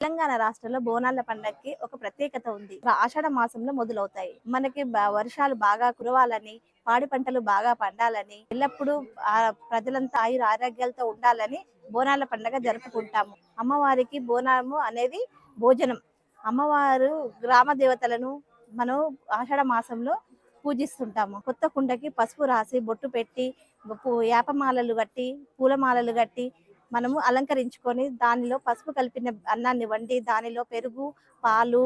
తెలంగాణ రాష్ట్రంలో బోనాల పండగకి ఒక ప్రత్యేకత ఉంది. ఆషాఢ మాసంలో మొదలవుతాయి. మనకి వర్షాలు బాగా కురవాలని, పాడి పంటలు బాగా పండాలని, ఎల్లప్పుడూ ప్రజలంతా ఆయుర ఆరోగ్యాలతో ఉండాలని బోనాల పండగ జరుపుకుంటాము. అమ్మవారికి బోనాము అనేది భోజనం. అమ్మవారు గ్రామ దేవతలను మనం ఆషాఢ మాసంలో పూజిస్తుంటాము. కొత్త కుండకి పసుపు రాసి బొట్టు పెట్టి యాపమాలలు కట్టి పూలమాలలు కట్టి మనము అలంకరించుకొని దానిలో పసుపు కలిపిన అన్నాన్ని వండి దానిలో పెరుగు, పాలు,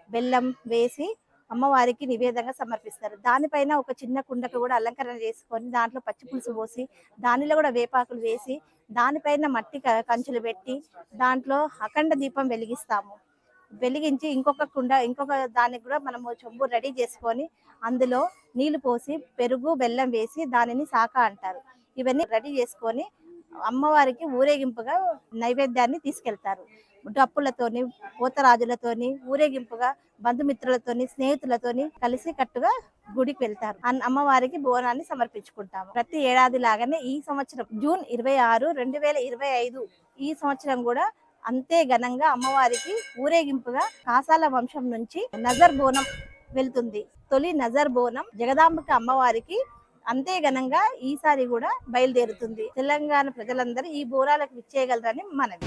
బెల్లం వేసి అమ్మవారికి నివేదంగా సమర్పిస్తారు. దానిపైన ఒక చిన్న కుండకు కూడా అలంకరణ చేసుకొని దాంట్లో పచ్చి పులుసు పోసి దానిలో కూడా వేపాకులు వేసి దానిపైన మట్టి కంచులు పెట్టి దాంట్లో అఖండ దీపం వెలిగిస్తాము. వెలిగించి ఇంకొక దానికి కూడా మనము చెంబు రెడీ చేసుకొని అందులో నీళ్లు పోసి పెరుగు బెల్లం వేసి దానిని శాఖ అంటారు. ఇవన్నీ రెడీ చేసుకొని అమ్మవారికి ఊరేగింపుగా నైవేద్యాన్ని తీసుకెళ్తారు. డప్పులతోని పోతరాజులతోని ఊరేగింపుగా బంధుమిత్రులతోని స్నేహితులతోని కలిసి కట్టుగా గుడికి వెళ్తారు. అమ్మవారికి బోనాన్ని సమర్పించుకుంటాము. ప్రతి ఏడాది లాగానే ఈ సంవత్సరం జూన్ 26, 2025 ఈ సంవత్సరం కూడా అంతే ఘనంగా అమ్మవారికి ఊరేగింపుగా కాసాల వంశం నుంచి నజర్ బోనం వెళ్తుంది. తొలి నజర్ బోనం జగదాంబిక అమ్మవారికి అంతే ఘనంగా ఈసారి కూడా బయలుదేరుతుంది. తెలంగాణ ప్రజలందరూ ఈ బోనాలకు విచ్చేయగలరని మనవి.